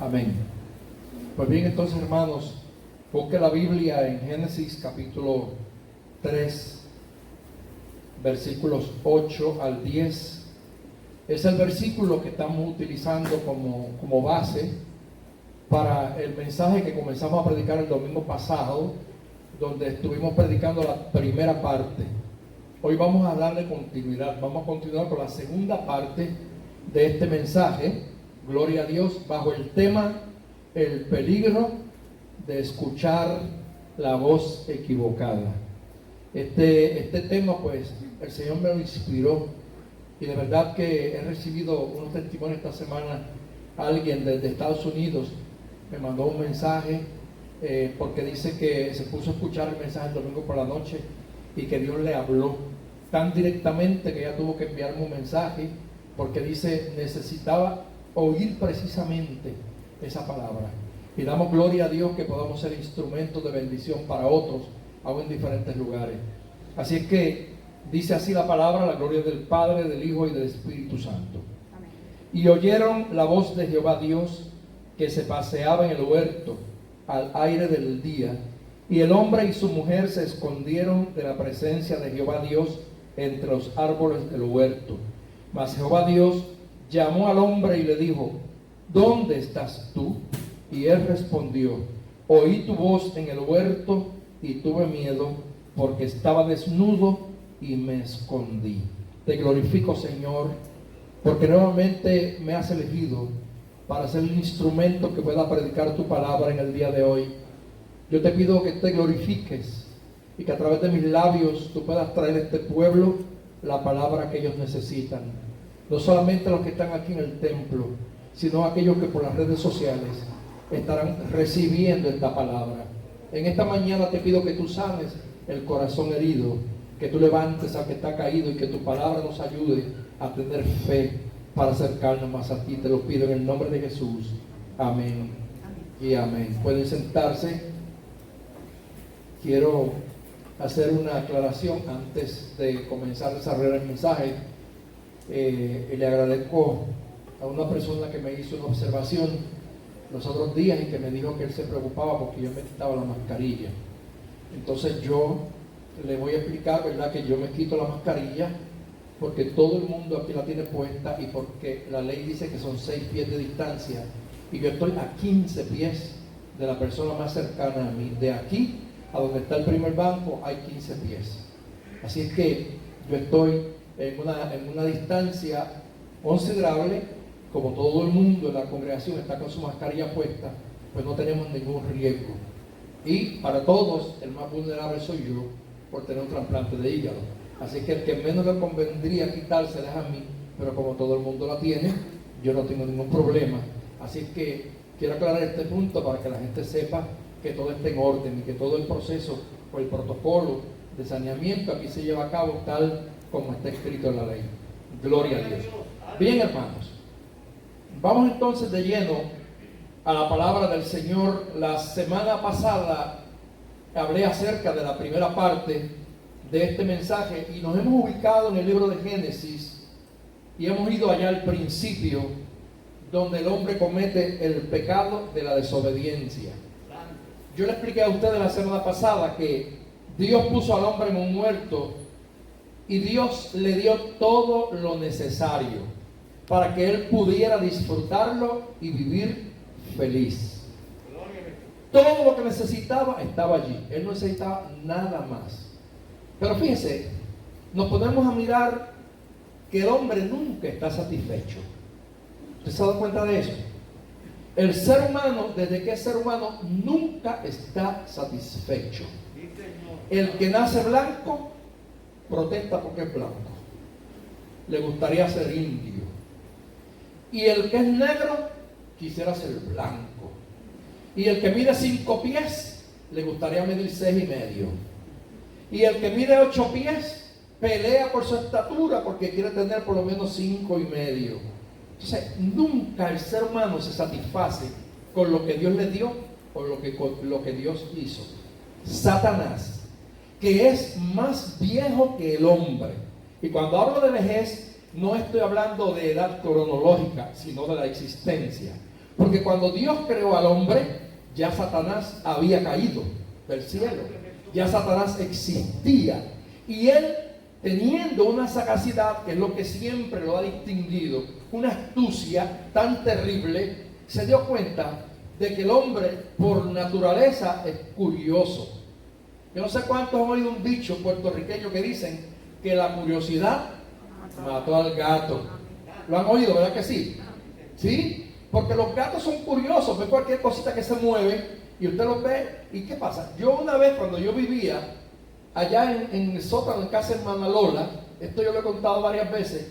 Amén. Pues bien, entonces, hermanos, busque la Biblia en Génesis capítulo 3, versículos 8 al 10. Es el versículo que estamos utilizando como base para el mensaje que comenzamos a predicar el domingo pasado, donde estuvimos predicando la primera parte. Hoy vamos a darle continuidad, vamos a continuar con la segunda parte de este mensaje, gloria a Dios, bajo el tema el peligro de escuchar la voz equivocada. Este tema, pues, el Señor me lo inspiró y de verdad que he recibido unos testimonios esta semana. Alguien desde Estados Unidos me mandó un mensaje porque dice que se puso a escuchar el mensaje el domingo por la noche y que Dios le habló tan directamente que ella tuvo que enviarme un mensaje porque dice necesitaba oír precisamente esa palabra. Y damos gloria a Dios que podamos ser instrumentos de bendición para otros, aún en diferentes lugares. Así es que dice así la palabra, la gloria del Padre, del Hijo y del Espíritu Santo. Amén. Y oyeron la voz de Jehová Dios que se paseaba en el huerto al aire del día, y el hombre y su mujer se escondieron de la presencia de Jehová Dios entre los árboles del huerto. Mas Jehová Dios llamó al hombre y le dijo: ¿dónde estás tú? Y él respondió: oí tu voz en el huerto y tuve miedo porque estaba desnudo y me escondí. Te glorifico, Señor, porque nuevamente me has elegido para ser el instrumento que pueda predicar tu palabra en el día de hoy. Yo te pido que te glorifiques y que a través de mis labios tú puedas traer a este pueblo la palabra que ellos necesitan. No solamente los que están aquí en el templo, sino aquellos que por las redes sociales estarán recibiendo esta palabra. En esta mañana te pido que tú sanes el corazón herido, que tú levantes al que está caído y que tu palabra nos ayude a tener fe para acercarnos más a ti. Te lo pido en el nombre de Jesús. Amén. Y amén. Pueden sentarse. Quiero hacer una aclaración antes de comenzar a desarrollar el mensaje. Le agradezco a una persona que me hizo una observación los otros días y que me dijo que él se preocupaba porque yo me quitaba la mascarilla. Entonces yo le voy a explicar, ¿verdad?, que yo me quito la mascarilla porque todo el mundo aquí la tiene puesta y porque la ley dice que son 6 pies de distancia y yo estoy a 15 pies de la persona más cercana a mí. De aquí a donde está el primer banco hay 15 pies. Así es que yo estoy en una distancia considerable. Como todo el mundo en la congregación está con su mascarilla puesta, pues no tenemos ningún riesgo. Y para todos, el más vulnerable soy yo por tener un trasplante de hígado. Así que el que menos le convendría quitársela es a mí, pero como todo el mundo la tiene, yo no tengo ningún problema. Así que quiero aclarar este punto para que la gente sepa que todo está en orden y que todo el proceso o el protocolo de saneamiento aquí se lleva a cabo tal como está escrito en la ley. Gloria a Dios. Bien, hermanos, vamos entonces de lleno a la palabra del Señor. La semana pasada hablé acerca de la primera parte de este mensaje y nos hemos ubicado en el libro de Génesis y hemos ido allá al principio, donde el hombre comete el pecado de la desobediencia. Yo le expliqué a ustedes la semana pasada que Dios puso al hombre en un huerto y Dios le dio todo lo necesario para que él pudiera disfrutarlo y vivir feliz. Todo lo que necesitaba estaba allí. Él no necesitaba nada más. Pero fíjense, nos ponemos a mirar que el hombre nunca está satisfecho. ¿Usted se ha dado cuenta de eso? El ser humano, desde que es ser humano, nunca está satisfecho. El que nace blanco protesta porque es blanco. Le gustaría ser indio. Y el que es negro quisiera ser blanco. Y el que mide 5 pies le gustaría medir 6,5. Y el que mide 8 pies pelea por su estatura porque quiere tener por lo menos 5,5. Entonces, nunca el ser humano se satisface con lo que Dios le dio o lo que Dios hizo. Satanás, que es más viejo que el hombre. Y cuando hablo de vejez, no estoy hablando de edad cronológica, sino de la existencia. Porque cuando Dios creó al hombre, ya Satanás había caído del cielo. Ya Satanás existía. Y él, teniendo una sagacidad, que es lo que siempre lo ha distinguido, una astucia tan terrible, se dio cuenta de que el hombre por naturaleza es curioso. Yo no sé cuántos han oído un dicho puertorriqueño que dicen que la curiosidad mató al gato. ¿Lo han oído, verdad que sí? ¿Sí? Porque los gatos son curiosos, ven cualquier cosita que se mueve y usted los ve. ¿Y qué pasa? Yo una vez, cuando yo vivía allá en el sótano en casa de hermana Lola, esto yo lo he contado varias veces,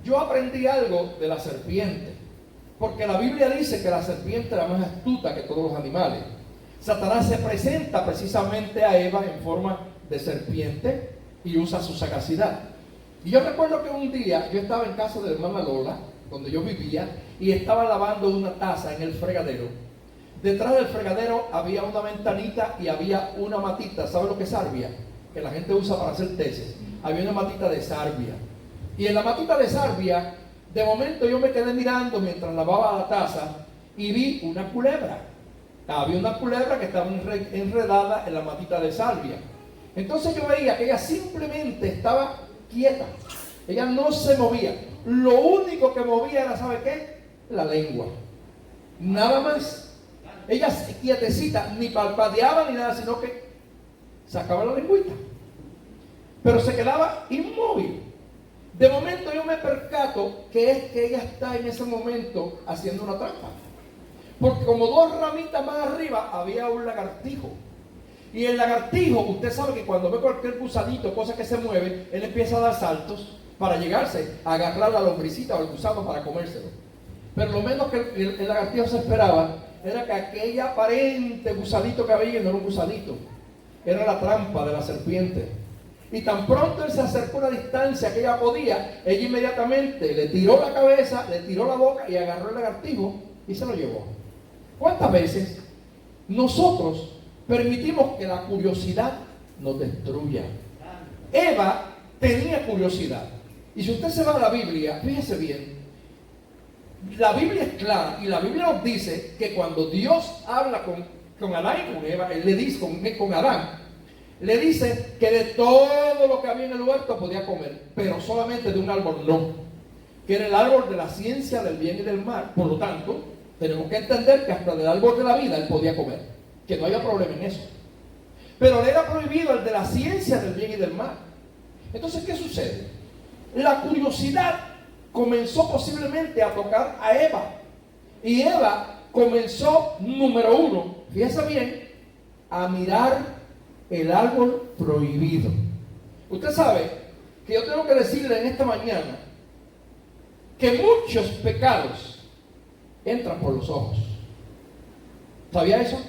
yo aprendí algo de la serpiente. Porque la Biblia dice que la serpiente es la más astuta que todos los animales. Satanás se presenta precisamente a Eva en forma de serpiente y usa su sagacidad. Y yo recuerdo que un día yo estaba en casa de hermana Lola, donde yo vivía, y estaba lavando una taza en el fregadero. Detrás del fregadero había una ventanita y había una matita. ¿Sabe lo que es salvia? Que la gente usa para hacer tesis. Había una matita de salvia. Y en la matita de salvia, de momento yo me quedé mirando mientras lavaba la taza y vi una culebra. Había una culebra que estaba enredada en la matita de salvia. Entonces yo veía que ella simplemente estaba quieta. Ella no se movía. Lo único que movía era, ¿sabe qué? La lengua. Nada más. Ella quietecita, ni parpadeaba ni nada, sino que sacaba la lengüita. Pero se quedaba inmóvil. De momento yo me percato que es que ella está en ese momento haciendo una trampa. Porque como dos ramitas más arriba había un lagartijo. Y el lagartijo, usted sabe que cuando ve cualquier gusanito, cosa que se mueve, él empieza a dar saltos para llegarse a agarrar la lombricita o el gusano para comérselo. Pero lo menos que el lagartijo se esperaba era que aquella aparente gusanito que había no era un gusanito, era la trampa de la serpiente. Y tan pronto él se acercó a una distancia que ella podía, ella inmediatamente le tiró la cabeza, le tiró la boca y agarró el lagartijo y se lo llevó. ¿Cuántas veces nosotros permitimos que la curiosidad nos destruya? Eva tenía curiosidad. Y si usted se va a la Biblia, fíjese bien, la Biblia es clara y la Biblia nos dice que cuando Dios habla con Adán y con Eva, él le dice con Adán, le dice que de todo lo que había en el huerto podía comer, pero solamente de un árbol no, que era el árbol de la ciencia del bien y del mal. Por lo tanto, tenemos que entender que hasta del árbol de la vida él podía comer, que no había problema en eso. Pero le era prohibido el de la ciencia del bien y del mal. Entonces, ¿qué sucede? La curiosidad comenzó posiblemente a tocar a Eva. Y Eva comenzó, número uno, fíjese bien, a mirar el árbol prohibido. Usted sabe que yo tengo que decirle en esta mañana que muchos pecados entran por los ojos. ¿Sabía eso?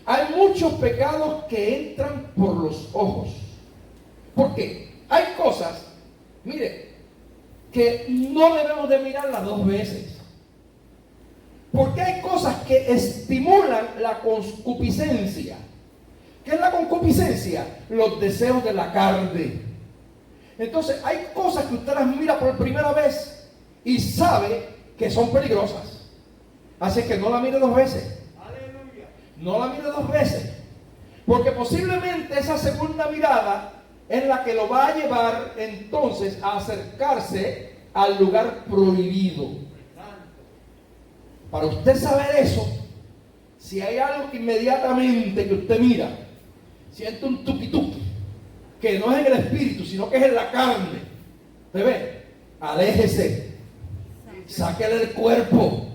Hay muchos pecados que entran por los ojos. ¿Por qué? Hay cosas, mire, que no debemos de mirarlas dos veces. Porque hay cosas que estimulan la concupiscencia. ¿Qué es la concupiscencia? Los deseos de la carne. Entonces hay cosas que usted las mira por primera vez y sabe que son peligrosas. Así que no la mire dos veces. Aleluya. No la mire dos veces. Porque posiblemente esa segunda mirada es la que lo va a llevar entonces a acercarse al lugar prohibido. Para usted saber eso, si hay algo que inmediatamente que usted mira, siente un tuki-tuki, que no es en el espíritu, sino que es en la carne, ¿te ve? Aléjese, sáquele el cuerpo,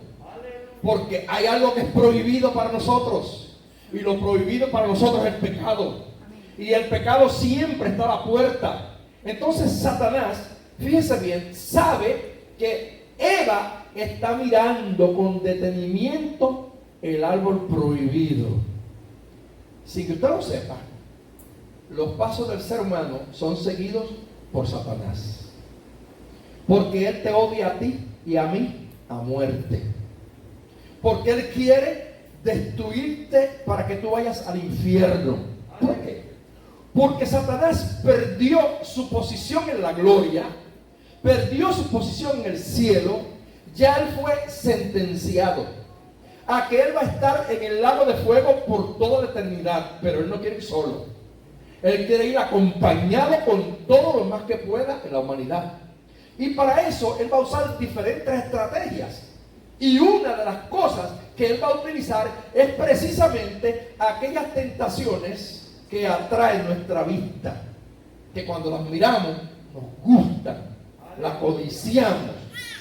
porque hay algo que es prohibido para nosotros, y lo prohibido para nosotros es el pecado. Y el pecado siempre está a la puerta. Entonces Satanás, fíjese bien, sabe que Eva está mirando con detenimiento el árbol prohibido. Sin que usted lo sepa, los pasos del ser humano son seguidos por Satanás. Porque él te odia a ti y a mí a muerte. Porque él quiere destruirte para que tú vayas al infierno. ¿Por qué? Porque Satanás perdió su posición en la gloria, perdió su posición en el cielo, ya él fue sentenciado. a que él va a estar en el lago de fuego por toda la eternidad, pero él no quiere ir solo. Él quiere ir acompañado con todo lo más que pueda en la humanidad. Y para eso él va a usar diferentes estrategias. Y una de las cosas que él va a utilizar es precisamente aquellas tentaciones que atraen nuestra vista, que cuando las miramos nos gustan, las codiciamos.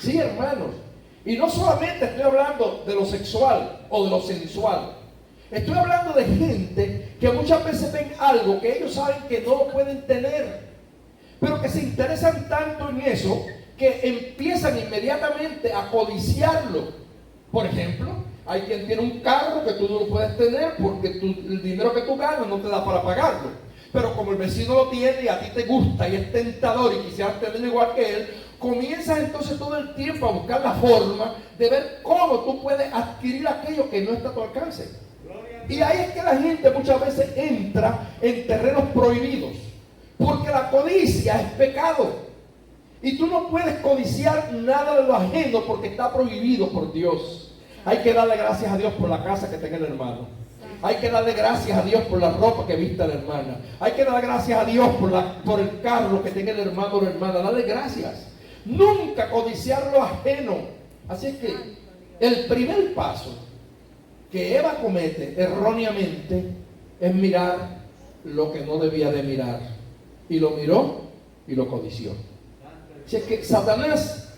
Sí, hermanos. Y no solamente estoy hablando de lo sexual o de lo sensual. Estoy hablando de gente que muchas veces ven algo que ellos saben que no lo pueden tener, pero que se interesan tanto en eso que empiezan inmediatamente a codiciarlo. Por ejemplo, hay quien tiene un carro que tú no lo puedes tener porque el dinero que tú ganas no te da para pagarlo. Pero como el vecino lo tiene y a ti te gusta y es tentador y quisieras tenerlo igual que él, comienzas entonces todo el tiempo a buscar la forma de ver cómo tú puedes adquirir aquello que no está a tu alcance. Y ahí es que la gente muchas veces entra en terrenos prohibidos, porque la codicia es pecado. Y tú no puedes codiciar nada de lo ajeno porque está prohibido por Dios. Hay que darle gracias a Dios por la casa que tenga el hermano. Hay que darle gracias a Dios por la ropa que viste la hermana. Hay que darle gracias a Dios por el carro que tenga el hermano o la hermana. Dale gracias. Nunca codiciar lo ajeno. Así es que el primer paso que Eva comete erróneamente es mirar lo que no debía de mirar. Y lo miró y lo codició. Así es que Satanás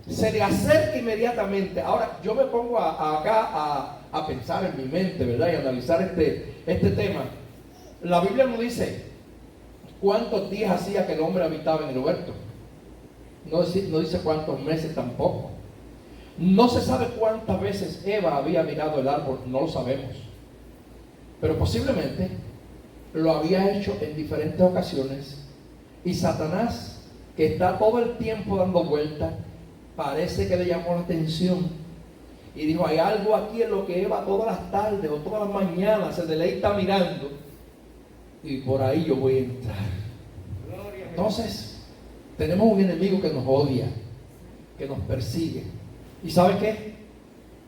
se le acerca inmediatamente. Ahora yo me pongo acá a pensar en mi mente, ¿verdad? Y analizar este tema. La Biblia no dice cuántos días hacía que el hombre habitaba en el huerto. No dice cuántos meses tampoco. No se sabe cuántas veces Eva había mirado el árbol, no lo sabemos. Pero posiblemente lo había hecho en diferentes ocasiones. Y Satanás, que está todo el tiempo dando vueltas, parece que le llamó la atención. Y dijo, hay algo aquí en lo que Eva todas las tardes o todas las mañanas se deleita mirando. Y por ahí yo voy a entrar. Entonces, tenemos un enemigo que nos odia, que nos persigue. ¿Y sabe qué?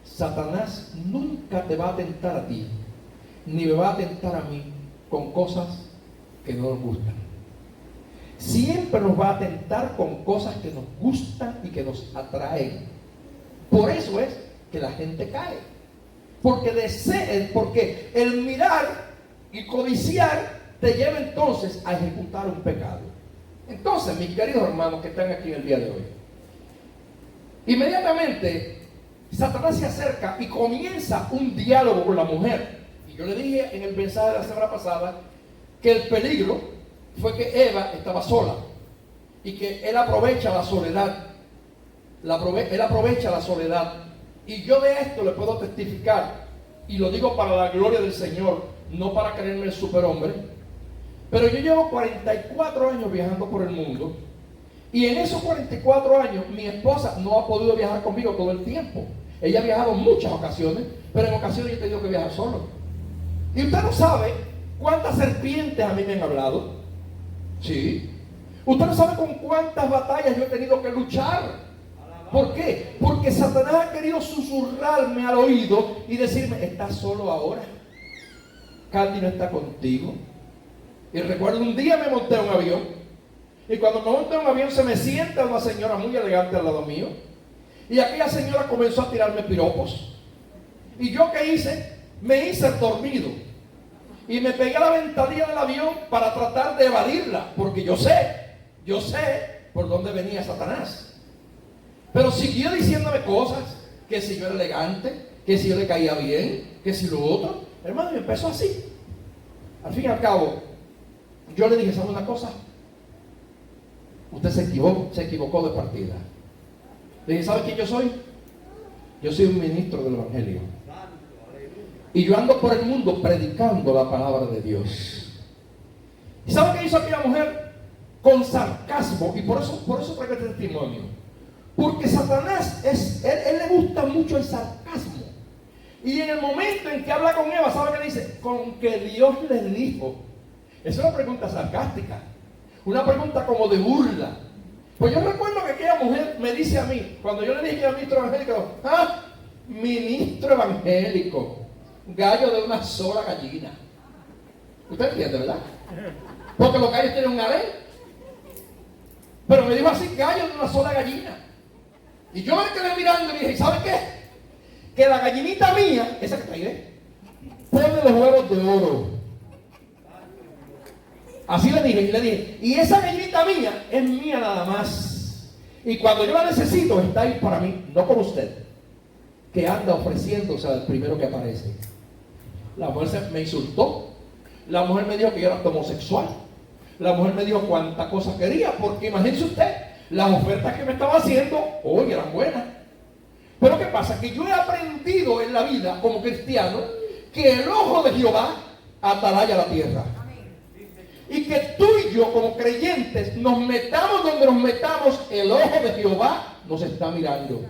Satanás nunca te va a tentar a ti, ni me va a tentar a mí con cosas que no nos gustan. Siempre nos va a tentar con cosas que nos gustan y que nos atraen. Por eso es que la gente cae. Porque el mirar y codiciar te lleva entonces a ejecutar un pecado. Entonces, mis queridos hermanos que están aquí en el día de hoy, inmediatamente Satanás se acerca y comienza un diálogo con la mujer. Y yo le dije en el mensaje de la semana pasada que el peligro fue que Eva estaba sola y que él aprovecha la soledad. Él aprovecha la soledad. Y yo de esto le puedo testificar, y lo digo para la gloria del Señor, no para creerme el superhombre. Pero yo llevo 44 años viajando por el mundo, y en esos 44 años mi esposa no ha podido viajar conmigo todo el tiempo. Ella ha viajado en muchas ocasiones, pero en ocasiones yo he tenido que viajar solo. Y usted no sabe cuántas serpientes a mí me han hablado. Sí. Usted no sabe con cuántas batallas yo he tenido que luchar. ¿Por qué? Porque Satanás ha querido susurrarme al oído y decirme, ¿estás solo ahora? Candy no está contigo. Y recuerdo un día me monté en un avión, y cuando me monté en un avión se me sienta una señora muy elegante al lado mío, y aquella señora comenzó a tirarme piropos. ¿Y yo qué hice? Me hice dormido y me pegué a la ventanilla del avión para tratar de evadirla, porque yo sé por dónde venía Satanás. Pero siguió diciéndome cosas, que si yo era elegante, que si yo le caía bien, que si lo otro. Hermano, y empezó así. Al fin y al cabo, yo le dije, ¿sabe una cosa? Usted se equivocó de partida. Le dije, ¿sabe quién yo soy? Yo soy un ministro del Evangelio. Y yo ando por el mundo predicando la palabra de Dios. ¿Y sabe qué hizo aquella mujer? Con sarcasmo. Y por eso traigo este testimonio. Porque Satanás, él le gusta mucho el sarcasmo. Y en el momento en que habla con Eva, ¿sabe qué dice? Con que Dios les dijo. Es una pregunta sarcástica. Una pregunta como de burla. Pues yo recuerdo que aquella mujer me dice a mí, cuando yo le dije que era ministro evangélico, ministro evangélico, gallo de una sola gallina. ¿Usted entiende, verdad? Porque los gallos tienen un harén. Pero me dijo así, gallo de una sola gallina. Y yo me quedé mirando y dije, ¿sabe qué? Que la gallinita mía, esa que está ahí, pone los huevos de oro. Así le dije, y esa gallinita mía es mía nada más. Y cuando yo la necesito, está ahí para mí, no por usted, que anda ofreciéndose al primero que aparece. La mujer me insultó. La mujer me dijo que yo era homosexual. La mujer me dijo cuánta cosa quería, porque imagínese usted, las ofertas que me estaba haciendo, hoy eran buenas. Pero ¿qué pasa? Que yo he aprendido en la vida como cristiano que el ojo de Jehová atalaya la tierra. Y que tú y yo como creyentes nos metamos donde nos metamos, el ojo de Jehová nos está mirando.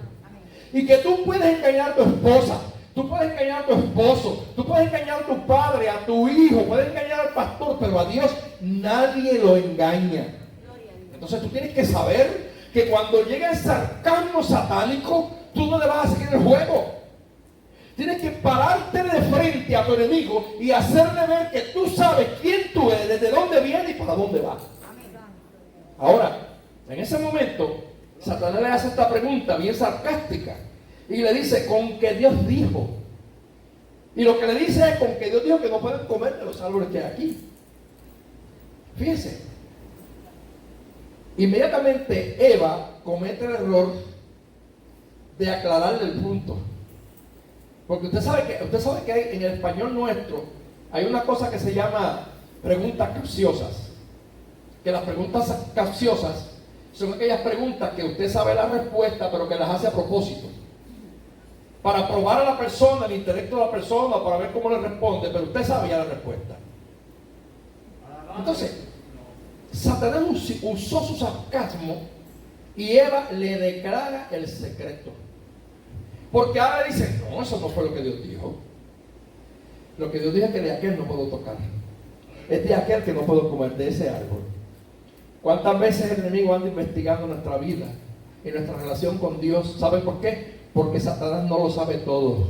Y que tú puedes engañar a tu esposa, tú puedes engañar a tu esposo, tú puedes engañar a tu padre, a tu hijo, puedes engañar al pastor, pero a Dios nadie lo engaña. Entonces tú tienes que saber que cuando llega el sarcasmo satánico, tú no le vas a seguir el juego. Tienes que pararte de frente a tu enemigo y hacerle ver que tú sabes quién tú eres, de dónde vienes y para dónde vas. Ahora, en ese momento, Satanás le hace esta pregunta bien sarcástica y le dice, con que Dios dijo. Y lo que le dice es con que Dios dijo que no pueden comer de los árboles que hay aquí. Fíjese. Inmediatamente Eva comete el error de aclararle el punto. Porque usted sabe que hay, en el español nuestro hay una cosa que se llama preguntas capciosas. Que las preguntas capciosas son aquellas preguntas que usted sabe la respuesta, pero que las hace a propósito. Para probar a la persona, el intelecto de la persona, para ver cómo le responde, pero usted sabe ya la respuesta. Entonces, Satanás usó su sarcasmo y Eva le declara el secreto. Porque ahora dice, no, eso no fue lo que Dios dijo. Lo que Dios dijo es que de aquel no puedo tocar. Es de aquel que no puedo comer, de ese árbol. ¿Cuántas veces el enemigo anda investigando nuestra vida y nuestra relación con Dios? ¿Saben por qué? Porque Satanás no lo sabe todo.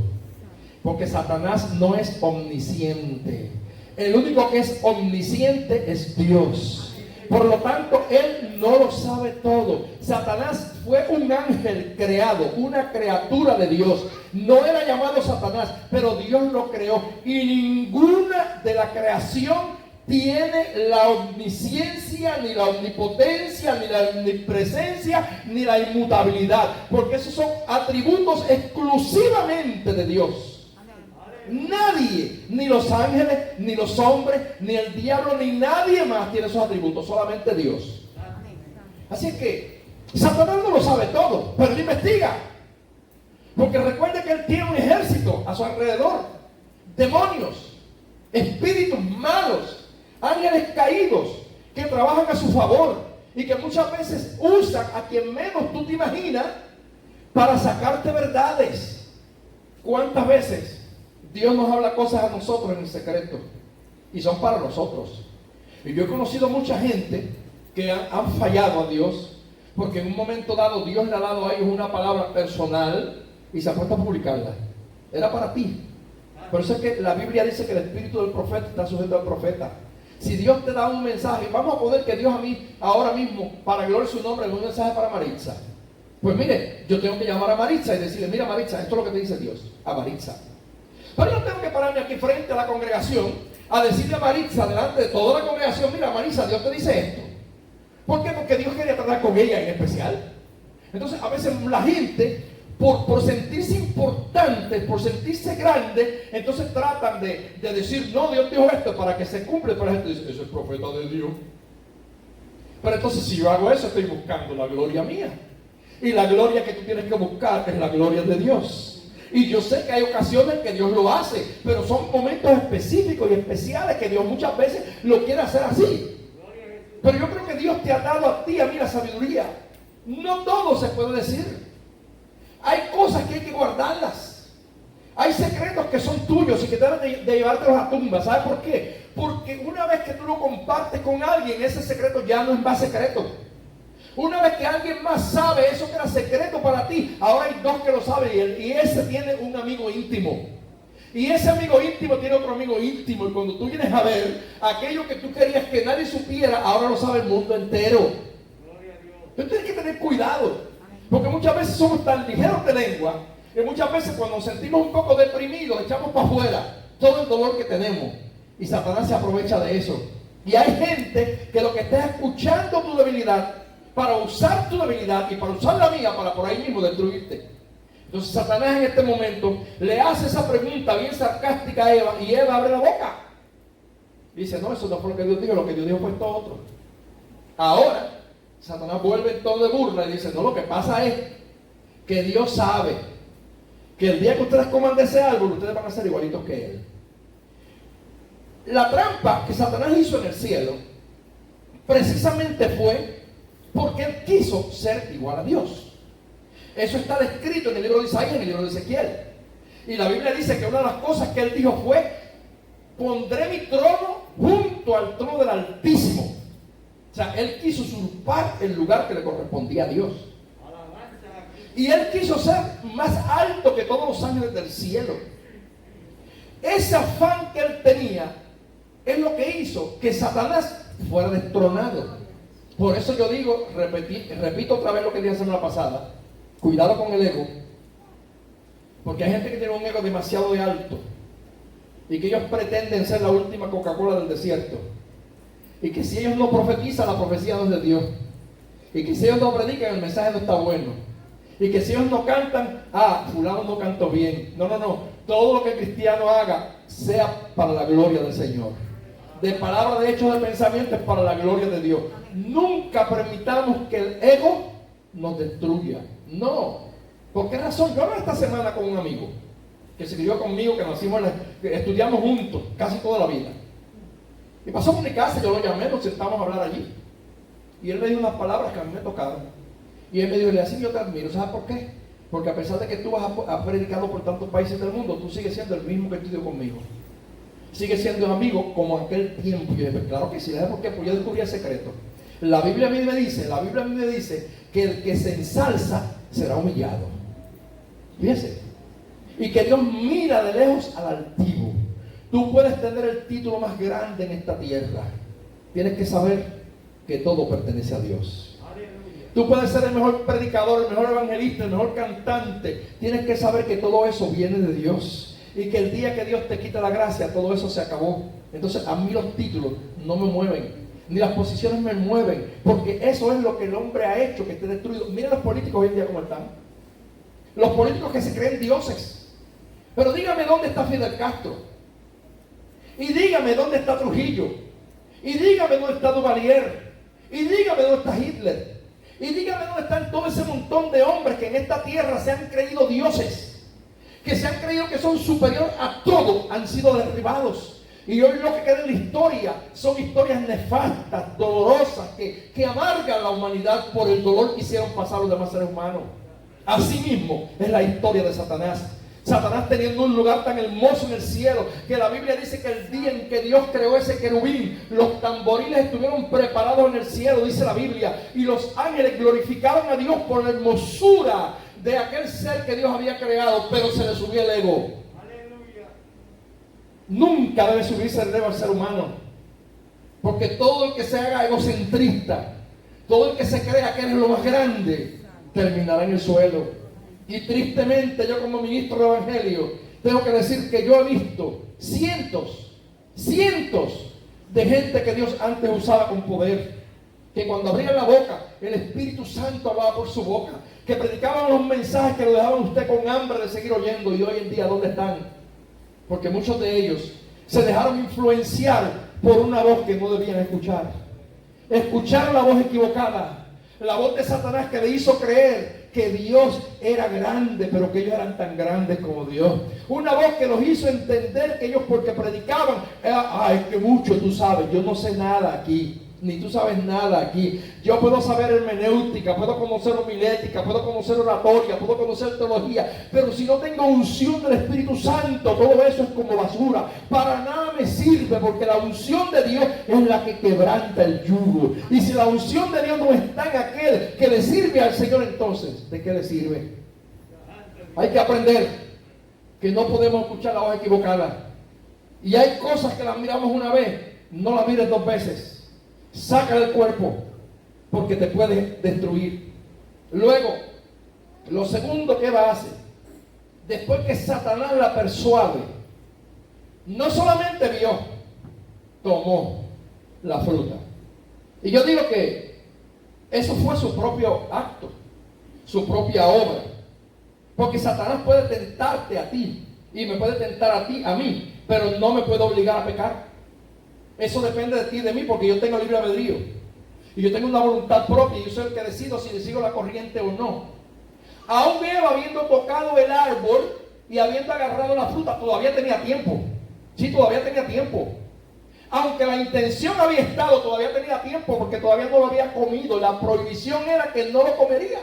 Porque Satanás no es omnisciente. El único que es omnisciente es Dios. Por lo tanto, él no lo sabe todo. Satanás fue un ángel creado, una criatura de Dios. No era llamado Satanás, pero Dios lo creó. Y ninguna de la creación tiene la omnisciencia, ni la omnipotencia, ni la omnipresencia, ni la inmutabilidad. Porque esos son atributos exclusivamente de Dios. Nadie, ni los ángeles, ni los hombres, ni el diablo, ni nadie más tiene esos atributos, solamente Dios. Así es que Satanás no lo sabe todo, pero él investiga. Porque recuerde que él tiene un ejército a su alrededor, demonios, espíritus malos, ángeles caídos que trabajan a su favor y que muchas veces usan a quien menos tú te imaginas para sacarte verdades. ¿Cuántas veces Dios nos habla cosas a nosotros en el secreto y son para nosotros? Y yo he conocido mucha gente que han fallado a Dios porque en un momento dado Dios le ha dado a ellos una palabra personal y se ha puesto a publicarla. Era para ti. Por eso es que la Biblia dice que el espíritu del profeta está sujeto al profeta. Si Dios te da un mensaje, vamos a poner que Dios a mí ahora mismo, para gloria de su nombre, le da un mensaje para Maritza. Pues mire, yo tengo que llamar a Maritza y decirle, mira Maritza, esto es lo que te dice Dios, a Maritza. Pero yo tengo que pararme aquí frente a la congregación a decirle a Maritza, delante de toda la congregación, mira Maritza, Dios te dice esto. ¿Por qué? Porque Dios quería tratar con ella en especial. Entonces a veces la gente, por sentirse importante, por sentirse grande, entonces tratan de decir, no, Dios dijo esto para que se cumpla. Pero la gente dice, eso es profeta de Dios. Pero entonces si yo hago eso, estoy buscando la gloria mía. Y la gloria que tú tienes que buscar es la gloria de Dios. Y yo sé que hay ocasiones que Dios lo hace, pero son momentos específicos y especiales que Dios muchas veces lo quiere hacer así. Pero yo creo que Dios te ha dado a ti, a mí, la sabiduría. No todo se puede decir. Hay cosas que hay que guardarlas. Hay secretos que son tuyos y que deben de llevártelos a tumba. ¿Sabes por qué? Porque una vez que tú lo compartes con alguien, ese secreto ya no es más secreto. Una vez que alguien más sabe eso que era secreto para ti, ahora hay dos que lo saben y ese tiene un amigo íntimo. Y ese amigo íntimo tiene otro amigo íntimo. Y cuando tú vienes a ver aquello que tú querías que nadie supiera, ahora lo sabe el mundo entero. Tú tienes que tener cuidado, porque muchas veces somos tan ligeros de lengua que muchas veces cuando nos sentimos un poco deprimidos echamos para afuera todo el dolor que tenemos. Y Satanás se aprovecha de eso. Y hay gente que lo que está escuchando tu debilidad para usar tu debilidad y para usar la mía para por ahí mismo destruirte. Entonces Satanás en este momento le hace esa pregunta bien sarcástica a Eva y Eva abre la boca. Dice, no, eso no fue lo que Dios dijo, lo que Dios dijo fue esto otro. Ahora, Satanás vuelve en tono de burla y dice, no, lo que pasa es que Dios sabe que el día que ustedes coman de ese árbol, ustedes van a ser igualitos que Él. La trampa que Satanás hizo en el cielo, precisamente fue porque él quiso ser igual a Dios. Eso está descrito en el libro de Isaías y en el libro de Ezequiel. Y la Biblia dice que una de las cosas que él dijo fue, pondré mi trono junto al trono del Altísimo. O sea, él quiso usurpar el lugar que le correspondía a Dios. Y él quiso ser más alto que todos los ángeles del cielo. Ese afán que él tenía es lo que hizo que Satanás fuera destronado. Por eso yo digo, repito otra vez lo que dije la semana pasada, cuidado con el ego, porque hay gente que tiene un ego demasiado de alto y que ellos pretenden ser la última Coca-Cola del desierto, y que si ellos no profetizan, la profecía no es de Dios, y que si ellos no predican, el mensaje no está bueno, y que si ellos no cantan, fulano no cantó bien. No, todo lo que el cristiano haga sea para la gloria del Señor, de palabra, de hecho, de pensamiento, es para la gloria de Dios. Nunca permitamos que el ego nos destruya. No. ¿Por qué razón? Yo hablé esta semana con un amigo que se crió conmigo, que estudiamos juntos casi toda la vida. Y pasó por mi casa, yo lo llamé, nos sentamos a hablar allí. Y él me dijo unas palabras que a mí me tocaron. Y él me dijo, así yo te admiro. ¿Sabes por qué? Porque a pesar de que tú has predicado por tantos países del mundo, tú sigues siendo el mismo que estudió conmigo. Sigue siendo amigo como aquel tiempo. Y yo dije, claro que sí, ¿sabes por qué? Pues yo descubrí el secreto. La Biblia a mí me dice que el que se ensalza será humillado. Fíjense. Y que Dios mira de lejos al altivo. Tú puedes tener el título más grande en esta tierra. Tienes que saber que todo pertenece a Dios. Tú puedes ser el mejor predicador, el mejor evangelista, el mejor cantante. Tienes que saber que todo eso viene de Dios. Y que el día que Dios te quita la gracia, todo eso se acabó. Entonces a mí los títulos no me mueven, ni las posiciones me mueven, porque eso es lo que el hombre ha hecho, que esté destruido. Mira los políticos hoy en día cómo están. Los políticos que se creen dioses. Pero dígame dónde está Fidel Castro. Y dígame dónde está Trujillo. Y dígame dónde está Duvalier. Y dígame dónde está Hitler. Y dígame dónde están todo ese montón de hombres que en esta tierra se han creído dioses, que se han creído que son superior a todo, han sido derribados. Y hoy lo que queda en la historia son historias nefastas, dolorosas, que amargan la humanidad por el dolor que hicieron pasar los demás seres humanos. Así mismo es la historia de Satanás. Satanás teniendo un lugar tan hermoso en el cielo, que la Biblia dice que el día en que Dios creó ese querubín, los tamboriles estuvieron preparados en el cielo, dice la Biblia, y los ángeles glorificaron a Dios por la hermosura de aquel ser que Dios había creado, pero se le subió el ego. Aleluya. Nunca debe subirse el ego al ser humano, porque todo el que se haga egocentrista, todo el que se crea que es lo más grande, terminará en el suelo. Y tristemente yo como ministro de evangelio tengo que decir que yo he visto cientos de gente que Dios antes usaba con poder, que cuando abrían la boca el Espíritu Santo hablaba por su boca, que predicaban los mensajes que lo dejaban usted con hambre de seguir oyendo. Y hoy en día ¿dónde están? Porque muchos de ellos se dejaron influenciar por una voz que no debían escuchar. Escucharon la voz equivocada, la voz de Satanás, que le hizo creer que Dios era grande, pero que ellos eran tan grandes como Dios. Una voz que los hizo entender que ellos, porque predicaban, es que mucho tú sabes, yo no sé nada aquí, ni tú sabes nada aquí. Yo puedo saber hermenéutica, puedo conocer homilética, puedo conocer oratoria, puedo conocer teología, pero si no tengo unción del Espíritu Santo, todo eso es como basura. Para nada me me sirve, porque la unción de Dios es la que quebranta el yugo. Y si la unción de Dios no está en aquel que le sirve al Señor, entonces, ¿de qué le sirve? Hay que aprender que no podemos escuchar la voz equivocada. Y hay cosas que las miramos una vez, no las mires dos veces. Saca del cuerpo, porque te puede destruir. Luego, lo segundo que va a hacer, después que Satanás la persuade, no solamente vio, tomó la fruta. Y yo digo que eso fue su propio acto, su propia obra. Porque Satanás puede tentarte a ti, y me puede tentar a ti, a mí, pero no me puede obligar a pecar. Eso depende de ti y de mí, porque yo tengo libre albedrío. Y yo tengo una voluntad propia, y yo soy el que decido si le sigo la corriente o no. Aún Eva, habiendo tocado el árbol y habiendo agarrado la fruta, todavía tenía tiempo. Sí, todavía tenía tiempo. Aunque la intención había estado, todavía tenía tiempo, porque todavía no lo había comido. La prohibición era que no lo comería.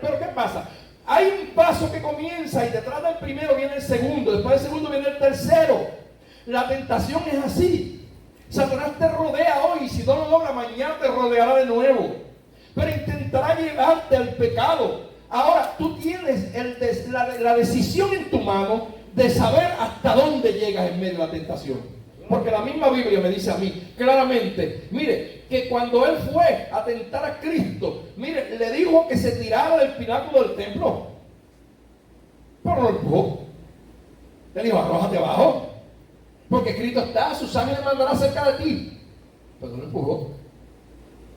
Pero ¿qué pasa? Hay un paso que comienza y detrás del primero viene el segundo, después del segundo viene el tercero. La tentación es así. Satanás te rodea hoy, y si no lo logra, mañana te rodeará de nuevo. Pero intentará llevarte al pecado. Ahora, tú tienes la decisión en tu mano de saber hasta dónde llegas en medio de la tentación. Porque la misma Biblia me dice a mí claramente, mire, que cuando él fue a tentar a Cristo, mire, le dijo que se tirara del pináculo del templo. Pero no lo empujó. Le dijo, arrójate abajo, porque Cristo está, su sangre mandará cerca de ti. Pero no lo empujó.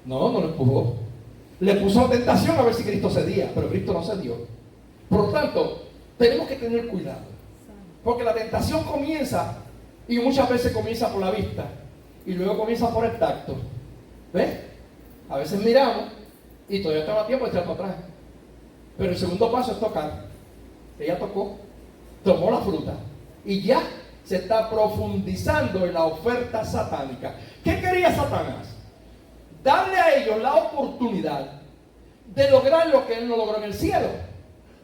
No lo empujó. Le puso la tentación a ver si Cristo cedía, pero Cristo no cedió. Por lo tanto, tenemos que tener cuidado, porque la tentación comienza, y muchas veces comienza por la vista, y luego comienza por el tacto. ¿Ves? A veces miramos y todavía estamos a tiempo de echar para atrás. Pero el segundo paso es tocar. Ella tocó, tomó la fruta, y ya se está profundizando en la oferta satánica. ¿Qué quería Satanás? Darle a ellos la oportunidad de lograr lo que él no logró en el cielo.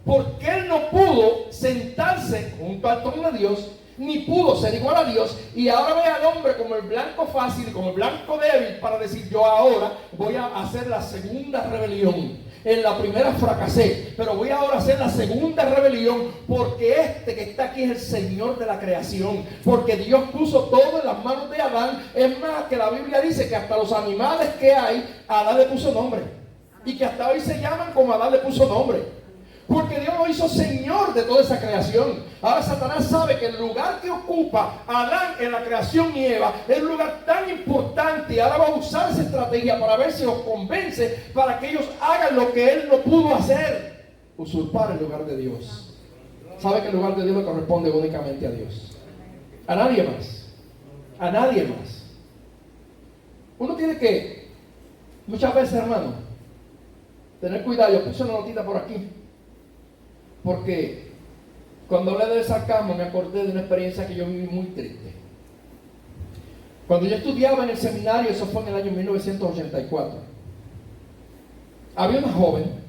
Porque él no pudo sentarse junto al trono de Dios, ni pudo ser igual a Dios, y ahora ve al hombre como el blanco fácil, como el blanco débil, para decir, yo ahora voy a hacer la segunda rebelión. En la primera fracasé, pero voy ahora a hacer la segunda rebelión, porque este que está aquí es el Señor de la creación, porque Dios puso todo en las manos de Adán. Es más, que la Biblia dice que hasta los animales que hay, Adán le puso nombre, y que hasta hoy se llaman como Adán le puso nombre, porque Dios lo hizo Señor de toda esa creación. Ahora Satanás sabe que el lugar que ocupa Adán en la creación y Eva es un lugar tan importante, y ahora va a usar esa estrategia para ver si los convence, para que ellos hagan lo que él no pudo hacer: usurpar el lugar de Dios. Sabe que el lugar de Dios le corresponde únicamente a Dios, a nadie más, a nadie más. Uno tiene que, muchas veces, hermano, tener cuidado. Yo puse una notita por aquí, porque cuando hablé del sarcasmo me acordé de una experiencia que yo viví muy triste. Cuando yo estudiaba en el seminario, eso fue en el año 1984, había una joven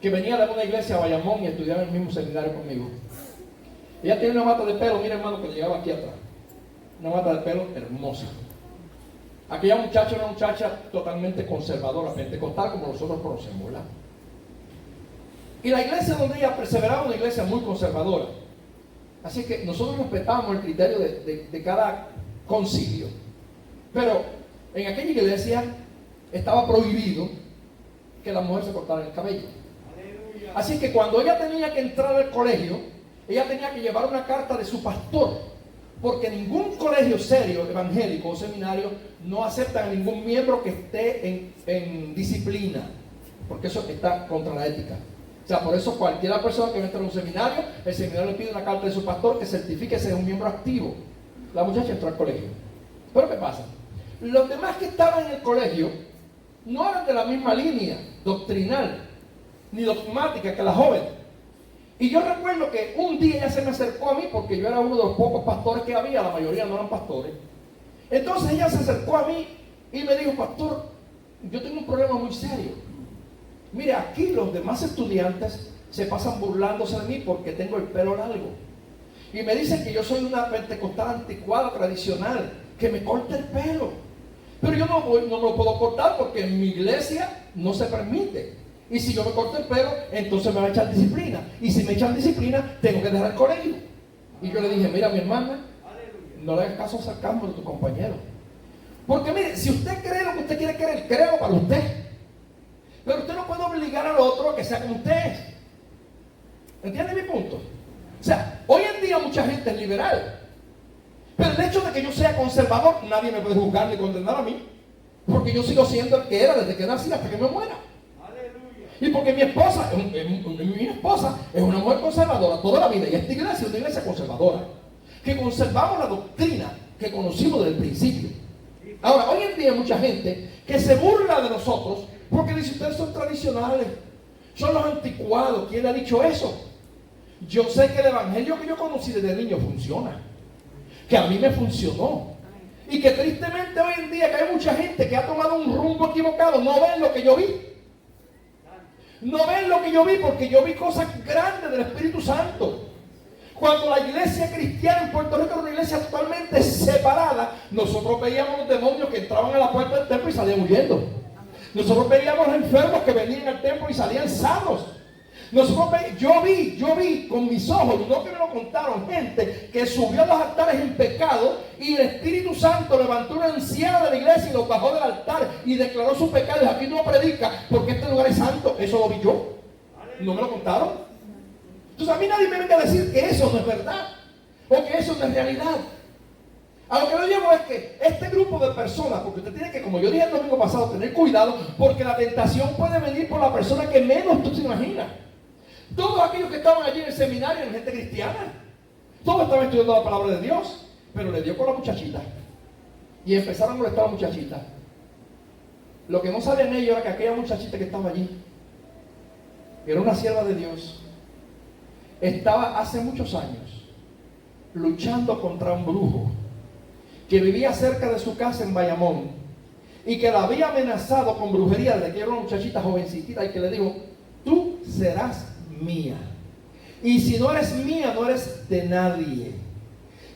que venía de una iglesia a Bayamón y estudiaba en el mismo seminario conmigo. Ella tenía una mata de pelo, mira hermano, que llegaba aquí atrás, una mata de pelo hermosa. Aquella muchacha era una muchacha totalmente conservadora, pentecostal, como nosotros conocemos, ¿verdad? Y la iglesia donde ella perseveraba, una iglesia muy conservadora. Así que nosotros respetábamos el criterio de cada concilio. Pero en aquella iglesia estaba prohibido que la mujer se cortara el cabello. Así que cuando ella tenía que entrar al colegio, ella tenía que llevar una carta de su pastor, porque ningún colegio serio, evangélico o seminario, no acepta a ningún miembro que esté en disciplina, porque eso está contra la ética. O sea, por eso cualquier persona que entra a un seminario, el seminario le pide una carta de su pastor que certifique ser un miembro activo. La muchacha entró al colegio. Pero ¿qué pasa? Los demás que estaban en el colegio no eran de la misma línea doctrinal ni dogmática que la joven. Y yo recuerdo que un día ella se me acercó a mí, porque yo era uno de los pocos pastores que había, la mayoría no eran pastores. Entonces ella se acercó a mí y me dijo: pastor, yo tengo un problema muy serio. Mire, aquí los demás estudiantes se pasan burlándose de mí porque tengo el pelo largo. Y me dicen que yo soy una pentecostal anticuada, tradicional, que me corte el pelo. Pero yo no me lo puedo cortar porque en mi iglesia no se permite. Y si yo me corto el pelo, entonces me va a echar disciplina. Y si me echan disciplina, tengo que dejar el colegio. Y yo le dije, mira mi hermana, no le hagas caso al sarcasmo de tu compañero. Porque mire, si usted cree lo que usted quiere creer, créalo para usted. Pero usted no puede obligar al otro a que sea como usted es. ¿Entiende mi punto? O sea, hoy en día mucha gente es liberal. Pero el hecho de que yo sea conservador, nadie me puede juzgar ni condenar a mí. Porque yo sigo siendo el que era desde que nací hasta que me muera. Y porque mi esposa es una mujer conservadora toda la vida. Y esta iglesia es una iglesia conservadora. Que conservamos la doctrina que conocimos desde el principio. Ahora, hoy en día hay mucha gente que se burla de nosotros porque dice, ustedes son tradicionales, son los anticuados. ¿Quién le ha dicho eso? Yo sé que el evangelio que yo conocí desde niño funciona. Que a mí me funcionó. Y que tristemente hoy en día que hay mucha gente que ha tomado un rumbo equivocado, no ven lo que yo vi. No ven lo que yo vi, porque yo vi cosas grandes del Espíritu Santo. Cuando la iglesia cristiana en Puerto Rico era una iglesia totalmente separada, nosotros veíamos los demonios que entraban a la puerta del templo y salían huyendo. Nosotros veíamos los enfermos que venían al templo y salían sanos. Yo vi con mis ojos, no que me lo contaron, gente que subió a los altares en pecado y el Espíritu Santo levantó una anciana de la iglesia y los bajó del altar y declaró sus pecados. Aquí no predica porque este lugar es santo. Eso lo vi yo. No me lo contaron. Entonces a mí nadie me venga a decir que eso no es verdad o que eso no es realidad. A lo que yo llevo es que este grupo de personas, porque usted tiene que, como yo dije el domingo pasado, tener cuidado, porque la tentación puede venir por la persona que menos tú te imaginas. Todos aquellos que estaban allí en el seminario eran gente cristiana. Todos estaban estudiando la palabra de Dios, pero le dio con la muchachita. Y empezaron a molestar a la muchachita. Lo que no sabían ellos era que aquella muchachita que estaba allí era una sierva de Dios. Estaba hace muchos años luchando contra un brujo que vivía cerca de su casa en Bayamón y que la había amenazado con brujería desde que era una muchachita jovencita y que le dijo, tú serás mía. Y si no eres mía, no eres de nadie.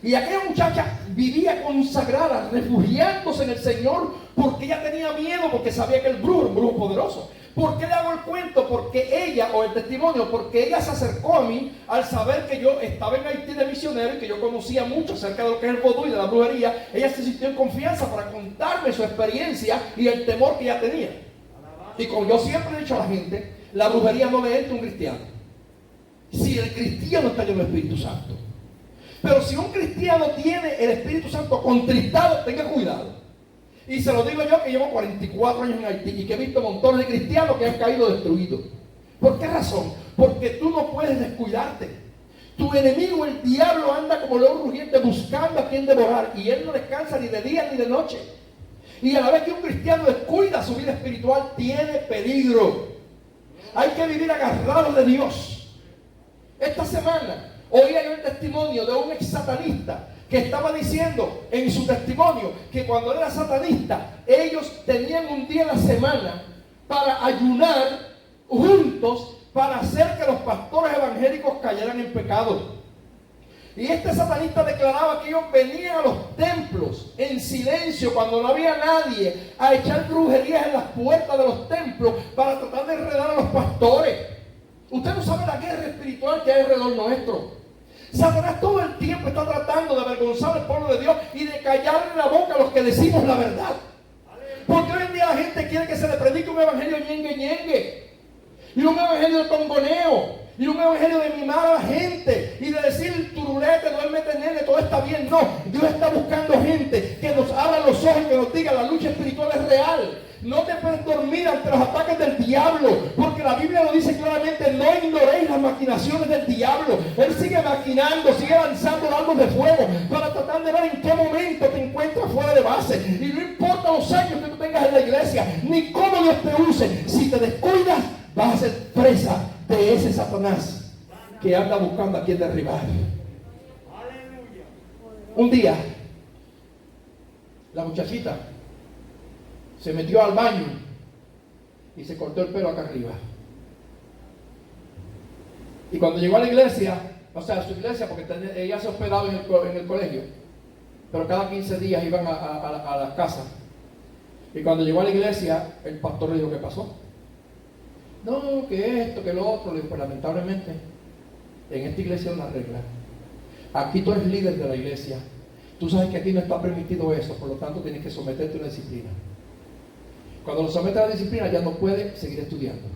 Y aquella muchacha vivía consagrada, refugiándose en el Señor, porque ella tenía miedo, porque sabía que el brujo era un brujo poderoso. ¿Por qué le hago el cuento? Porque ella, o el testimonio, porque ella se acercó a mí al saber que yo estaba en Haití de misionero y que yo conocía mucho acerca de lo que es el vodú y de la brujería. Ella se sintió en confianza para contarme su experiencia y el temor que ella tenía. Y como yo siempre he dicho a la gente, la brujería no le entra a un cristiano si el cristiano está lleno del Espíritu Santo. Pero si un cristiano tiene el Espíritu Santo contristado, tenga cuidado. Y se lo digo yo que llevo 44 años en Haití y que he visto montones de cristianos que han caído destruidos. ¿Por qué razón? Porque tú no puedes descuidarte. Tu enemigo, el diablo, anda como león rugiente buscando a quien devorar y él no descansa ni de día ni de noche. Y a la vez que un cristiano descuida su vida espiritual, tiene peligro. Hay que vivir agarrado de Dios. Esta semana oía yo el testimonio de un ex satanista que estaba diciendo en su testimonio que cuando era satanista, ellos tenían un día en la semana para ayunar juntos para hacer que los pastores evangélicos cayeran en pecado. Y este satanista declaraba que ellos venían a los templos en silencio cuando no había nadie a echar brujerías en las puertas de los templos para tratar de enredar a los pastores. Usted no sabe la guerra espiritual que hay alrededor nuestro. Satanás todo el tiempo está tratando de avergonzar al pueblo de Dios y de callarle la boca a los que decimos la verdad. Porque hoy en día la gente quiere que se le predique un evangelio ñengue ñengue y un evangelio de tongoneo y un evangelio de mimar a la gente y de decir turulete, duérmete nene, todo está bien. No, Dios está buscando gente que nos abra los ojos y que nos diga la lucha espiritual es real. No te puedes dormir ante los ataques del diablo, porque la Biblia lo dice claramente, no ignoréis las maquinaciones del diablo. Él sigue maquinando, sigue lanzando dardos de fuego para tratar de ver en qué momento te encuentras fuera de base. Y no importa los años que tú tengas en la iglesia, ni cómo Dios te use, si te descuidas, vas a ser presa de ese Satanás que anda buscando a quien derribar. Un día, la muchachita se metió al baño y se cortó el pelo acá arriba. Y cuando llegó a la iglesia, o sea, su iglesia, porque ella se hospedaba en el colegio, pero cada 15 días iban a la casa. Y cuando llegó a la iglesia, el pastor le dijo: ¿qué pasó? No, que esto, que lo otro. Le dijo: pues lamentablemente, en esta iglesia hay una regla. Aquí tú eres líder de la iglesia. Tú sabes que aquí no está permitido eso, por lo tanto tienes que someterte a una disciplina. Cuando lo sometes a la disciplina, ya no puede seguir estudiando,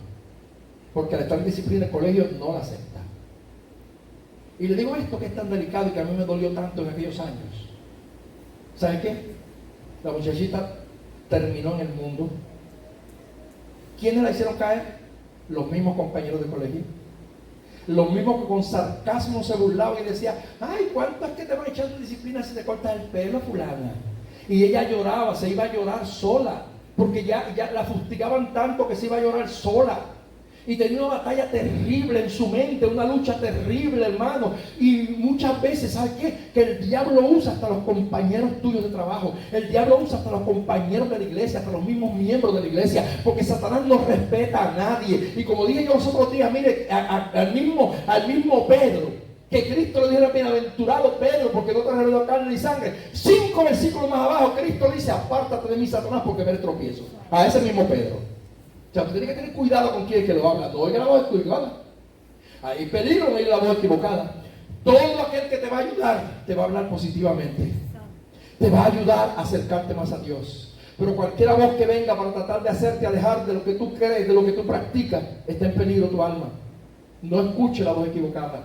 porque al estar en disciplina el colegio no la acepta. Y le digo esto que es tan delicado y que a mí me dolió tanto en aquellos años. ¿Sabe qué? La muchachita terminó en el mundo. ¿Quiénes la hicieron caer? Los mismos compañeros de colegio. Los mismos que con sarcasmo se burlaban y decían: ay, ¿cuántas que te van echando disciplina si te cortas el pelo, fulana? Y ella lloraba, se iba a llorar sola, porque ya la fustigaban tanto que se iba a llorar sola. Y tenía una batalla terrible en su mente, una lucha terrible, hermano. Y muchas veces, ¿sabes qué? Que el diablo usa hasta los compañeros tuyos de trabajo. El diablo usa hasta los compañeros de la iglesia, hasta los mismos miembros de la iglesia. Porque Satanás no respeta a nadie. Y como dije yo los otros días, mire, al mismo Pedro, que Cristo le dijo: bienaventurado Pedro, porque no te reveló carne ni sangre. 5 versículos más abajo, Cristo le dice: apártate de mí, Satanás, porque me tropiezo. A ese mismo Pedro. O sea, tú tienes que tener cuidado con quién es que lo habla. No oiga la voz equivocada. Hay peligro en oír la voz equivocada. Todo aquel que te va a ayudar, te va a hablar positivamente. Te va a ayudar a acercarte más a Dios. Pero cualquier voz que venga para tratar de hacerte alejar de lo que tú crees, de lo que tú practicas, está en peligro tu alma. No escuche la voz equivocada.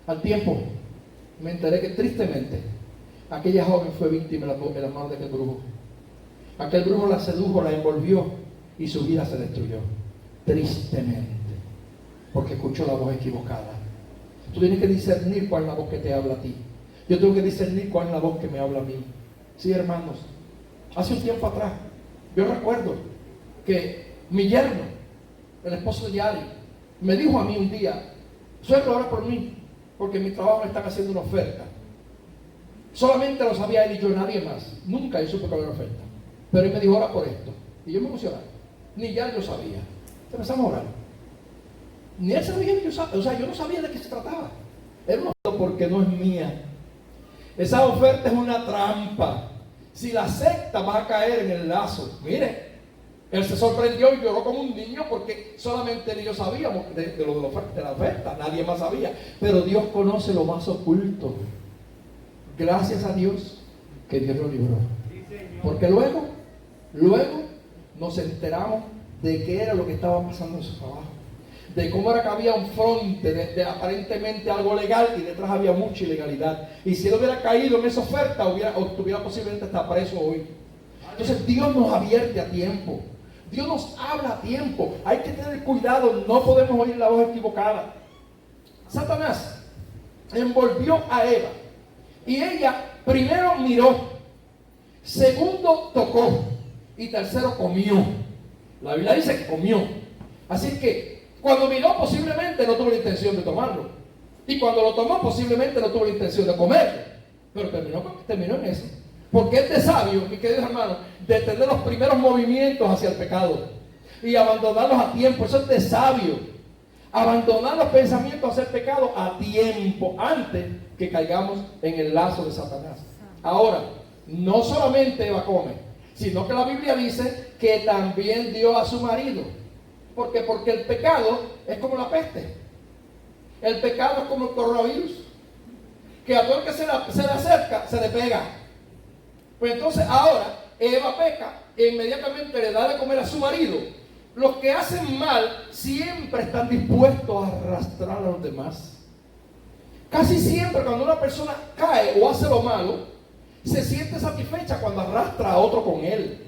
Al tiempo, me enteré que tristemente aquella joven fue víctima de las manos de aquel brujo. Aquel brujo la sedujo, la envolvió, y su vida se destruyó, tristemente, porque escuchó la voz equivocada. Tú tienes que discernir cuál es la voz que te habla a ti. Yo tengo que discernir cuál es la voz que me habla a mí. Sí, hermanos, hace un tiempo atrás, yo recuerdo que mi yerno, el esposo de Yari, me dijo a mí un día: suegro, ora por mí, porque en mi trabajo me están haciendo una oferta. Solamente lo sabía él y yo, nadie más. Nunca yo supe que había una oferta, pero él me dijo: ora por esto. Y yo me emocioné. Ni ya yo sabía. Empezamos a orar. Ni él sabía que yo sabía. O sea, yo no sabía de qué se trataba. Él no, porque no es mía. Esa oferta es una trampa. Si la acepta, vas a caer en el lazo. Mire, él se sorprendió y lloró como un niño, porque solamente él y yo sabíamos de la oferta. Nadie más sabía. Pero Dios conoce lo más oculto. Gracias a Dios que Dios lo libró. Porque luego nos enteramos de qué era lo que estaba pasando en su trabajo, de cómo era que había un fronte de aparentemente algo legal y detrás había mucha ilegalidad. Y si él hubiera caído en esa oferta, estuviera posiblemente hasta preso hoy. Entonces Dios nos advierte a tiempo, Dios nos habla a tiempo. Hay que tener cuidado, no podemos oír la voz equivocada. Satanás envolvió a Eva y ella primero miró, segundo tocó y tercero comió. La Biblia dice que comió. Así que cuando miró, posiblemente no tuvo la intención de tomarlo, y cuando lo tomó, posiblemente no tuvo la intención de comerlo, pero terminó en eso, porque es de sabio, mi queridos hermanos, de tener los primeros movimientos hacia el pecado y abandonarlos a tiempo. Eso es de sabio, abandonar los pensamientos hacia el pecado a tiempo, antes que caigamos en el lazo de Satanás. Ahora, no solamente Eva come, sino que la Biblia dice que también dio a su marido. ¿Por qué? Porque el pecado es como la peste. El pecado es como el coronavirus, que a todo el que se le acerca, se le pega. Pues entonces ahora Eva peca e inmediatamente le da de comer a su marido. Los que hacen mal siempre están dispuestos a arrastrar a los demás. Casi siempre cuando una persona cae o hace lo malo, se siente satisfecha cuando arrastra a otro con él.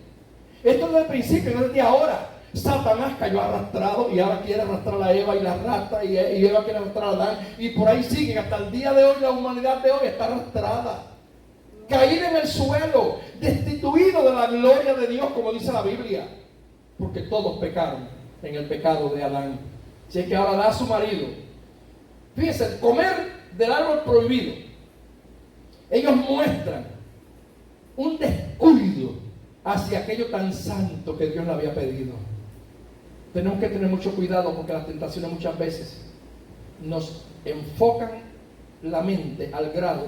Esto no es el principio, no es de ahora. Satanás cayó arrastrado y ahora quiere arrastrar a Eva y la arrastra, y Eva quiere arrastrar a Adán, y por ahí siguen. Hasta el día de hoy la humanidad de hoy está arrastrada, caída en el suelo, destituido de la gloria de Dios, como dice la Biblia, porque todos pecaron en el pecado de Adán. Así es que ahora da a su marido. Fíjense, comer del árbol prohibido. Ellos muestran un descuido hacia aquello tan santo que Dios le había pedido. Tenemos que tener mucho cuidado, porque las tentaciones muchas veces nos enfocan la mente al grado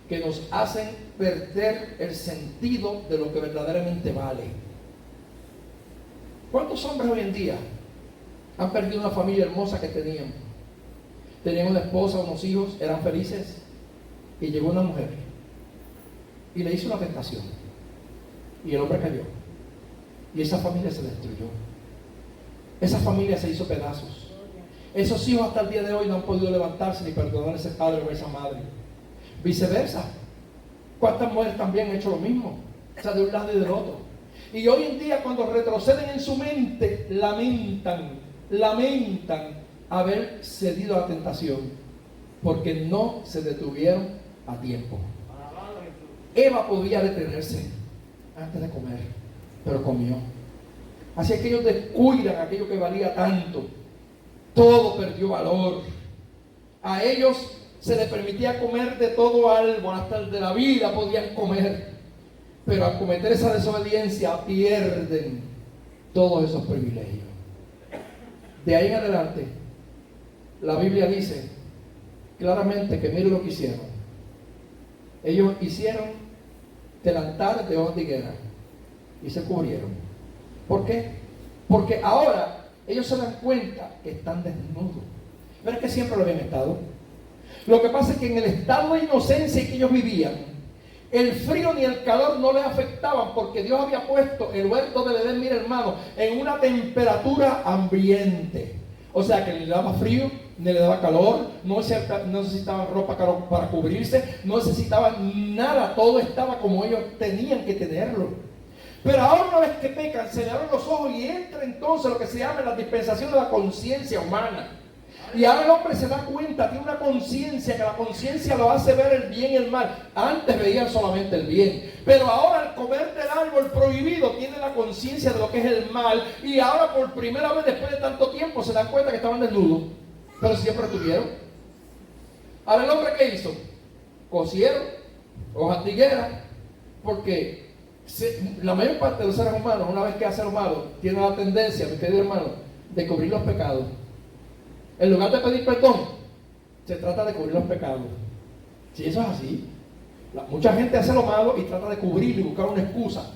que nos hacen perder el sentido de lo que verdaderamente vale. ¿Cuántos hombres hoy en día han perdido una familia hermosa que tenían? Tenían una esposa, unos hijos, eran felices, y llegó una mujer y le hizo una tentación y el hombre cayó y esa familia se destruyó, esa familia se hizo pedazos. Esos hijos hasta el día de hoy no han podido levantarse ni perdonar a ese padre o a esa madre. Viceversa, ¿cuántas mujeres también han hecho lo mismo? O sea, de un lado y del otro. Y hoy en día, cuando retroceden en su mente, lamentan haber cedido a la tentación, porque no se detuvieron a tiempo. Eva podía detenerse antes de comer, pero comió. Así que ellos descuidan aquello que valía tanto. Todo perdió valor. A ellos se les permitía comer de todo árbol, hasta el de la vida podían comer. Pero al cometer esa desobediencia pierden todos esos privilegios. De ahí en adelante, la Biblia dice claramente que miren lo que hicieron. Ellos hicieron delantares de hojas de higuera y se cubrieron. ¿Por qué? Porque ahora ellos se dan cuenta que están desnudos. Pero es que siempre lo habían estado. Lo que pasa es que en el estado de inocencia que ellos vivían, el frío ni el calor no les afectaban, porque Dios había puesto el huerto del Edén, mira hermano, en una temperatura ambiente. O sea que ni le daba frío, ni le daba calor, no necesitaban ropa para cubrirse, no necesitaban nada, todo estaba como ellos tenían que tenerlo. Pero ahora, una vez que pecan, se le abren los ojos y entra entonces lo que se llama la dispensación de la conciencia humana. Y ahora el hombre se da cuenta, tiene una conciencia, que la conciencia lo hace ver el bien y el mal. Antes veían solamente el bien, pero ahora al comer del árbol prohibido tiene la conciencia de lo que es el mal. Y ahora por primera vez después de tanto tiempo se dan cuenta que estaban desnudos, pero siempre tuvieron. Ahora el hombre, ¿qué hizo? Cosieron hojas de higuera, porque la mayor parte de los seres humanos, una vez que hace lo malo, tiene la tendencia, mi querido hermano, de cubrir los pecados. En lugar de pedir perdón, se trata de cubrir los pecados. Si eso es así, mucha gente hace lo malo y trata de cubrir y buscar una excusa.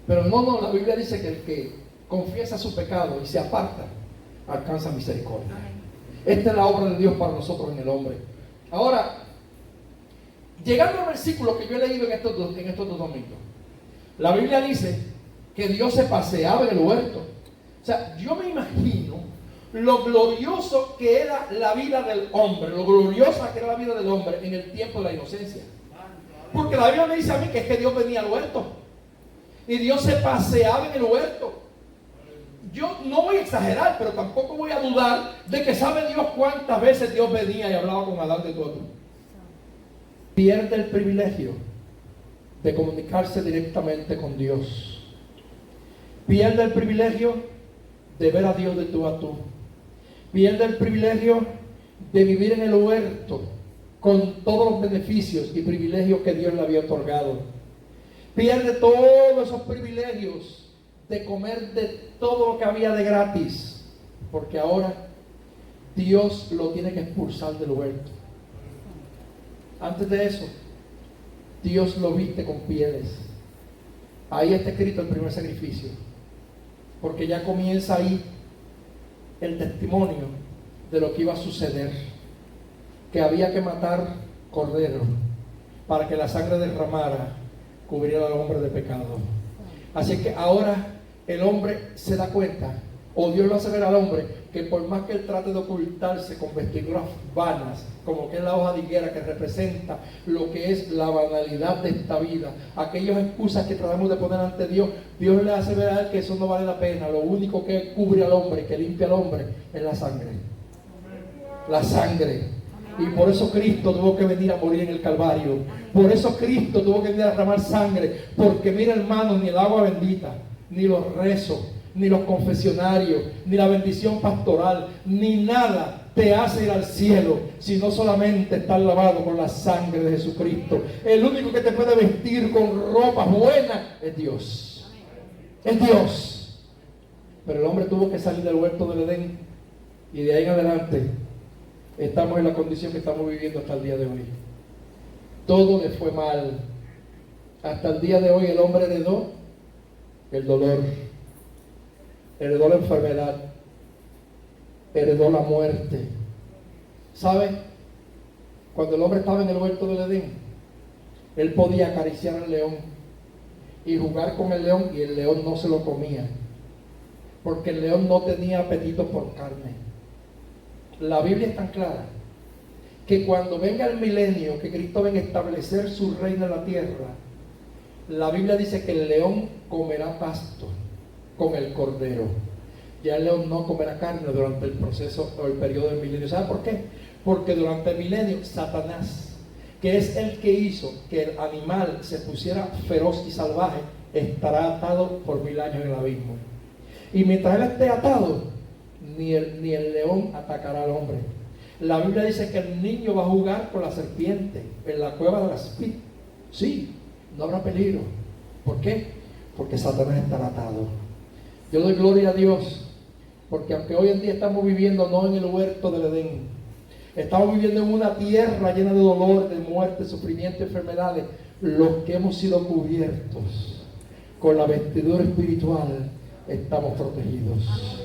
Pero no, la Biblia dice que el que confiesa su pecado y se aparta, alcanza misericordia. Esta es la obra de Dios para nosotros en el hombre. Ahora, llegando al versículo que yo he leído en estos dos domingos, la Biblia dice que Dios se paseaba en el huerto. O sea, yo me imagino lo glorioso que era la vida del hombre, lo gloriosa que era la vida del hombre en el tiempo de la inocencia. Porque la Biblia me dice a mí que es que Dios venía al huerto y Dios se paseaba en el huerto. Yo no voy a exagerar, pero tampoco voy a dudar de que sabe Dios cuántas veces Dios venía y hablaba con Adán de todo. Pierde el privilegio de comunicarse directamente con Dios. Pierde el privilegio de ver a Dios de tú a tú. Pierde el privilegio de vivir en el huerto con todos los beneficios y privilegios que Dios le había otorgado. Pierde todos esos privilegios de comer de todo lo que había de gratis, porque ahora Dios lo tiene que expulsar del huerto. Antes de eso, Dios lo viste con pieles. Ahí está escrito el primer sacrificio, porque ya comienza ahí el testimonio de lo que iba a suceder, que había que matar cordero para que la sangre derramara, cubriera al hombre de pecado. Así que ahora el hombre se da cuenta, o Dios lo hace ver al hombre, que por más que él trate de ocultarse con vestiduras vanas, como que es la hoja de higuera que representa lo que es la banalidad de esta vida, aquellas excusas que tratamos de poner ante Dios, Dios le hace ver a él que eso no vale la pena. Lo único que cubre al hombre, que limpia al hombre, es la sangre. La sangre. Y por eso Cristo tuvo que venir a morir en el Calvario. Por eso Cristo tuvo que venir a derramar sangre. Porque mira, hermano, ni el agua bendita, ni los rezos, ni los confesionarios, ni la bendición pastoral, ni nada te hace ir al cielo, sino solamente estar lavado con la sangre de Jesucristo. El único que te puede vestir con ropa buena es Dios. Es Dios. Pero el hombre tuvo que salir del huerto del Edén, y de ahí en adelante estamos en la condición que estamos viviendo hasta el día de hoy. Todo le fue mal. Hasta el día de hoy el hombre heredó el dolor, heredó la enfermedad, heredó la muerte. ¿Sabe? Cuando el hombre estaba en el huerto del Edén, él podía acariciar al león y jugar con el león, y el león no se lo comía, porque el león no tenía apetito por carne. La Biblia es tan clara que cuando venga el milenio, que Cristo venga a establecer su reino en la tierra, la Biblia dice que el león comerá pasto con el cordero. Ya el león no comerá carne durante el proceso o el periodo del milenio. ¿Sabe por qué? Porque durante el milenio Satanás, que es el que hizo que el animal se pusiera feroz y salvaje, estará atado por 1000 años en el abismo. Y mientras él esté atado, ni el león atacará al hombre. La Biblia dice que el niño va a jugar con la serpiente en la cueva de la Spit. Sí, no habrá peligro. ¿Por qué? Porque Satanás estará atado. Yo doy gloria a Dios, porque aunque hoy en día estamos viviendo no en el huerto del Edén, estamos viviendo en una tierra llena de dolor, de muerte, sufrimiento, enfermedades, los que hemos sido cubiertos con la vestidura espiritual estamos protegidos.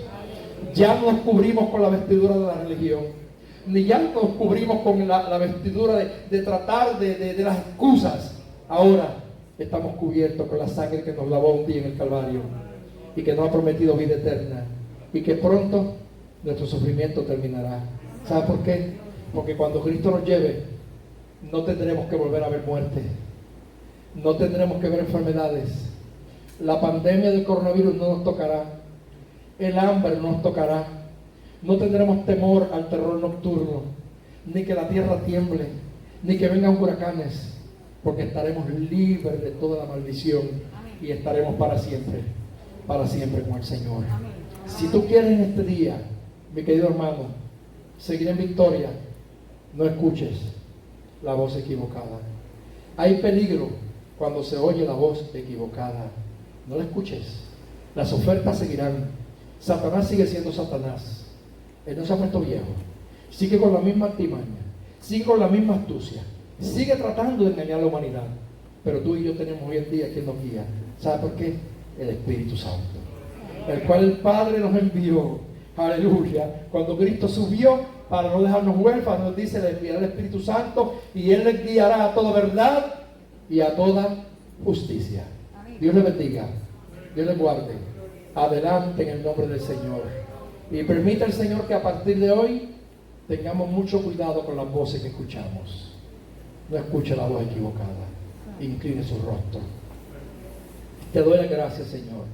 Ya no nos cubrimos con la vestidura de la religión, ni ya nos cubrimos con la vestidura de tratar de las excusas. Ahora estamos cubiertos con la sangre que nos lavó un día en el Calvario y que nos ha prometido vida eterna, y que pronto nuestro sufrimiento terminará. ¿Sabe por qué? Porque cuando Cristo nos lleve, no tendremos que volver a ver muerte, no tendremos que ver enfermedades, la pandemia del coronavirus no nos tocará, el hambre no nos tocará, no tendremos temor al terror nocturno, ni que la tierra tiemble, ni que vengan huracanes, porque estaremos libres de toda la maldición y estaremos para siempre con el Señor. Si tú quieres en este día, mi querido hermano, seguir en victoria, no escuches la voz equivocada. Hay peligro cuando se oye la voz equivocada. No la escuches. Las ofertas seguirán. Satanás sigue siendo Satanás. Él no se ha puesto viejo. Sigue con la misma artimaña, sigue con la misma astucia, sigue tratando de engañar a la humanidad. Pero tú y yo tenemos hoy en día quien nos guía. ¿Sabe por qué? El Espíritu Santo, el cual el Padre nos envió. Aleluya. Cuando Cristo subió para no dejarnos huérfanos, nos dice: le enviará el Espíritu Santo y Él les guiará a toda verdad y a toda justicia. Amén. Dios les bendiga, Dios les guarde. Adelante en el nombre del Señor. Y permita el Señor que a partir de hoy tengamos mucho cuidado con las voces que escuchamos. No escuche la voz equivocada. Incline su rostro. Te doy las gracias, Señor,